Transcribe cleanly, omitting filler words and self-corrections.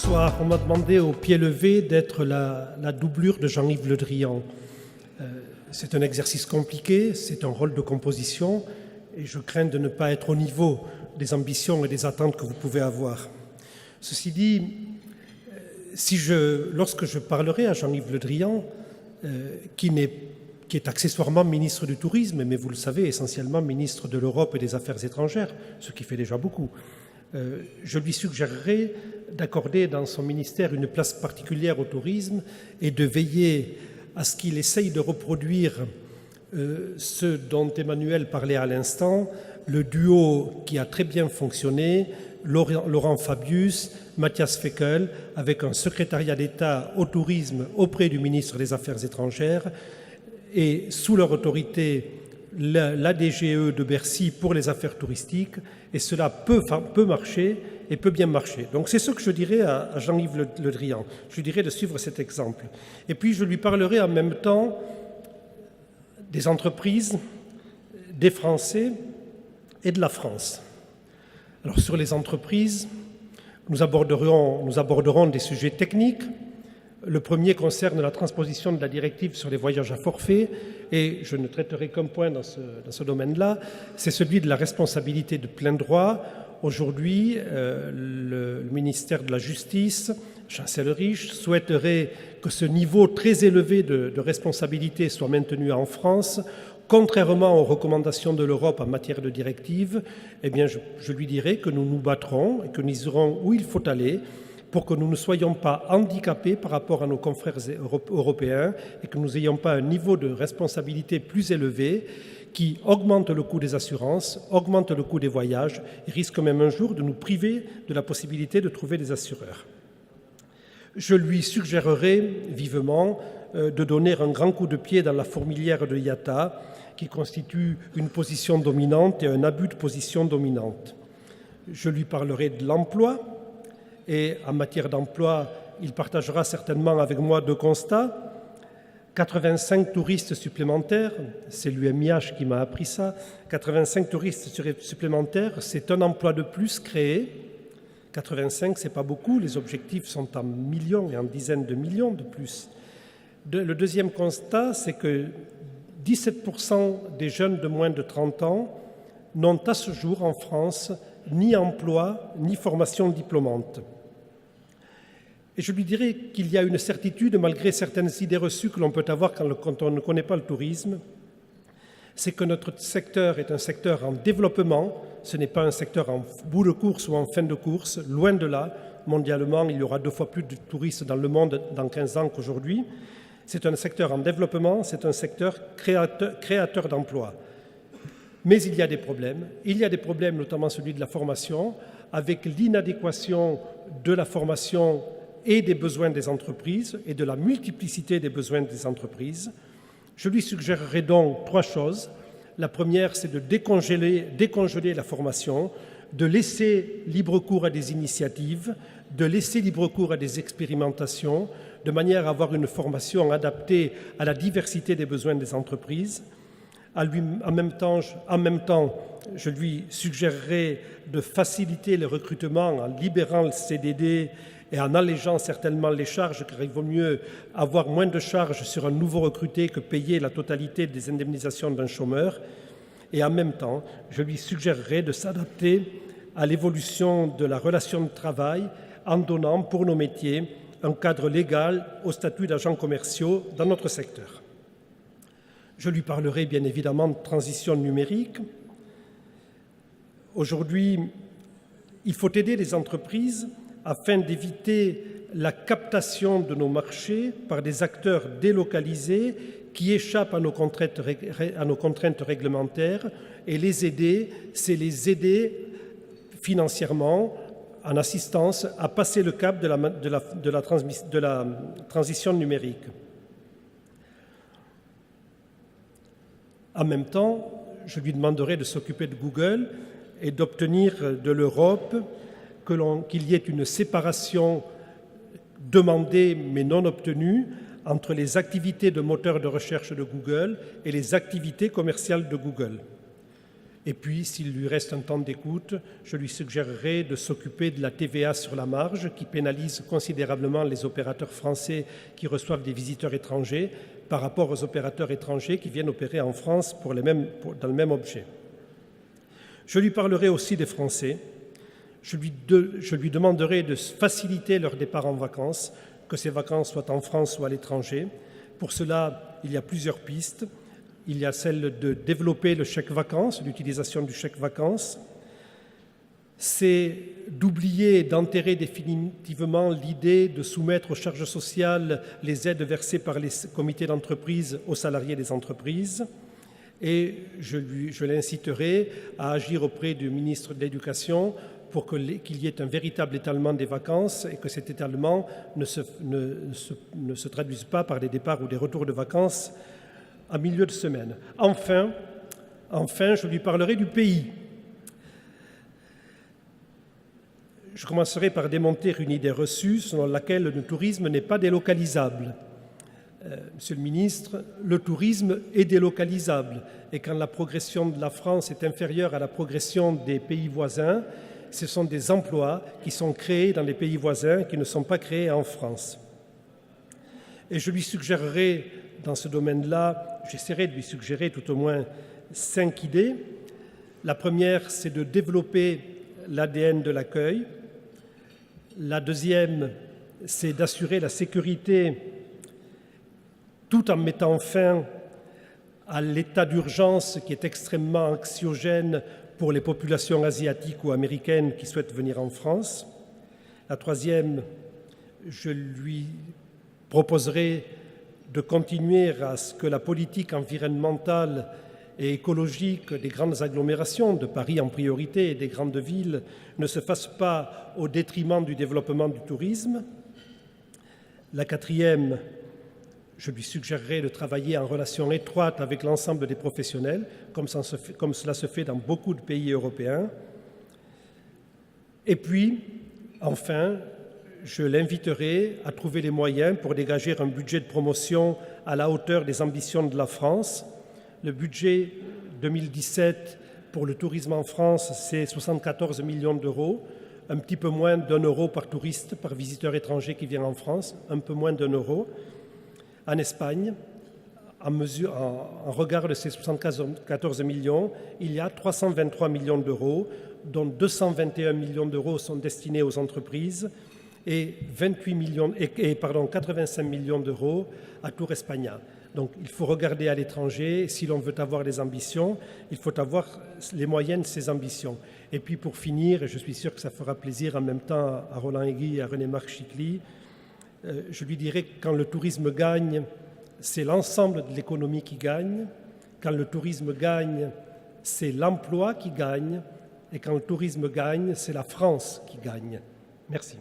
Bonsoir. On m'a demandé au pied levé d'être la doublure de Jean-Yves Le Drian. C'est un exercice compliqué, c'est un rôle de composition et je crains de ne pas être au niveau des ambitions et des attentes que vous pouvez avoir. Ceci dit, lorsque je parlerai à Jean-Yves Le Drian, qui est accessoirement ministre du Tourisme, mais vous le savez, essentiellement ministre de l'Europe et des Affaires étrangères, ce qui fait déjà beaucoup, je lui suggérerai d'accorder dans son ministère une place particulière au tourisme et de veiller à ce qu'il essaye de reproduire ce dont Emmanuel parlait à l'instant, le duo qui a très bien fonctionné, Laurent Fabius, Matthias Fekl, avec un secrétariat d'État au tourisme auprès du ministre des Affaires étrangères et sous leur autorité la DGE de Bercy pour les affaires touristiques, et cela peut marcher et peut bien marcher. Donc c'est ce que je dirais à Jean-Yves Le Drian. Je lui dirais de suivre cet exemple. Et puis je lui parlerai en même temps des entreprises, des Français et de la France. Alors sur les entreprises, nous aborderons des sujets techniques. Le premier concerne la transposition de la directive sur les voyages à forfait et je ne traiterai qu'un point dans ce domaine-là, c'est celui de la responsabilité de plein droit. Aujourd'hui, le ministère de la Justice, Chancellerie, souhaiterait que ce niveau très élevé de responsabilité soit maintenu en France. Contrairement aux recommandations de l'Europe en matière de directive, eh bien, je lui dirai que nous nous battrons et que nous irons où il faut aller pour que nous ne soyons pas handicapés par rapport à nos confrères européens et que nous n'ayons pas un niveau de responsabilité plus élevé qui augmente le coût des assurances, augmente le coût des voyages et risque même un jour de nous priver de la possibilité de trouver des assureurs. Je lui suggérerai vivement de donner un grand coup de pied dans la fourmilière de IATA qui constitue une position dominante et un abus de position dominante. Je lui parlerai de l'emploi. Et en matière d'emploi, il partagera certainement avec moi deux constats. 85 touristes supplémentaires, c'est l'UMIH qui m'a appris ça, 85 touristes supplémentaires, c'est un emploi de plus créé. 85, c'est pas beaucoup, les objectifs sont en millions et en dizaines de millions de plus. Le deuxième constat, c'est que 17% des jeunes de moins de 30 ans n'ont à ce jour en France ni emploi, ni formation diplômante. Et je lui dirais qu'il y a une certitude, malgré certaines idées reçues que l'on peut avoir quand on ne connaît pas le tourisme, c'est que notre secteur est un secteur en développement, ce n'est pas un secteur en bout de course ou en fin de course, loin de là. Mondialement, il y aura 2 fois plus de touristes dans le monde dans 15 ans qu'aujourd'hui. C'est un secteur en développement, c'est un secteur créateur d'emplois. Mais il y a des problèmes, notamment celui de la formation, avec l'inadéquation de la formation et des besoins des entreprises et de la multiplicité des besoins des entreprises. Je lui suggérerai donc 3 choses. La première, c'est de décongeler la formation, de laisser libre cours à des initiatives, de laisser libre cours à des expérimentations, de manière à avoir une formation adaptée à la diversité des besoins des entreprises. En même temps, je lui suggérerai de faciliter le recrutement en libérant le CDD et en allégeant certainement les charges, car il vaut mieux avoir moins de charges sur un nouveau recruté que payer la totalité des indemnisations d'un chômeur. Et en même temps, je lui suggérerai de s'adapter à l'évolution de la relation de travail en donnant pour nos métiers un cadre légal au statut d'agents commerciaux dans notre secteur. Je lui parlerai bien évidemment de transition numérique. Aujourd'hui, il faut aider les entreprises afin d'éviter la captation de nos marchés par des acteurs délocalisés qui échappent à nos contraintes réglementaires. Et les aider, c'est les aider financièrement, en assistance, à passer le cap de la transition numérique. En même temps, je lui demanderai de s'occuper de Google et d'obtenir de l'Europe qu'il y ait une séparation demandée mais non obtenue entre les activités de moteur de recherche de Google et les activités commerciales de Google. Et puis, s'il lui reste un temps d'écoute, je lui suggérerai de s'occuper de la TVA sur la marge, qui pénalise considérablement les opérateurs français qui reçoivent des visiteurs étrangers par rapport aux opérateurs étrangers qui viennent opérer en France dans le même objet. Je lui parlerai aussi des Français. Je lui demanderai de faciliter leur départ en vacances, que ces vacances soient en France ou à l'étranger. Pour cela, il y a plusieurs pistes. Il y a celle de développer le chèque vacances, l'utilisation du chèque vacances. C'est d'oublier et d'enterrer définitivement l'idée de soumettre aux charges sociales les aides versées par les comités d'entreprise aux salariés des entreprises. Et je l'inciterai à agir auprès du ministre de l'Éducation pour qu'il y ait un véritable étalement des vacances et que cet étalement ne se traduise pas par des départs ou des retours de vacances à milieu de semaine. Enfin, je lui parlerai du pays. Je commencerai par démonter une idée reçue selon laquelle le tourisme n'est pas délocalisable. Monsieur le ministre, le tourisme est délocalisable et quand la progression de la France est inférieure à la progression des pays voisins, ce sont des emplois qui sont créés dans les pays voisins qui ne sont pas créés en France. Et je lui suggérerai, dans ce domaine-là, j'essaierai de lui suggérer tout au moins 5 idées. La première, c'est de développer l'ADN de l'accueil. La deuxième, c'est d'assurer la sécurité tout en mettant fin à l'état d'urgence qui est extrêmement anxiogène pour les populations asiatiques ou américaines qui souhaitent venir en France. La troisième, je lui proposerai de continuer à ce que la politique environnementale et écologique des grandes agglomérations, de Paris en priorité et des grandes villes, ne se fasse pas au détriment du développement du tourisme. La quatrième, je lui suggérerai de travailler en relation étroite avec l'ensemble des professionnels, comme cela se fait dans beaucoup de pays européens. Et puis, enfin, je l'inviterai à trouver les moyens pour dégager un budget de promotion à la hauteur des ambitions de la France. Le budget 2017 pour le tourisme en France, c'est 74 millions d'euros, un petit peu moins d'1 euro par touriste, par visiteur étranger qui vient en France, un peu moins d'1 euro. En Espagne, en regard de ces 74 millions, il y a 323 millions d'euros, dont 221 millions d'euros sont destinés aux entreprises et 85 millions d'euros à Tour España. Donc il faut regarder à l'étranger. Si l'on veut avoir des ambitions, il faut avoir les moyens de ces ambitions. Et puis pour finir, et je suis sûr que ça fera plaisir en même temps à Roland Aiguille et à René-Marc Chicly, je lui dirais que quand le tourisme gagne, c'est l'ensemble de l'économie qui gagne. Quand le tourisme gagne, c'est l'emploi qui gagne. Et quand le tourisme gagne, c'est la France qui gagne. Merci.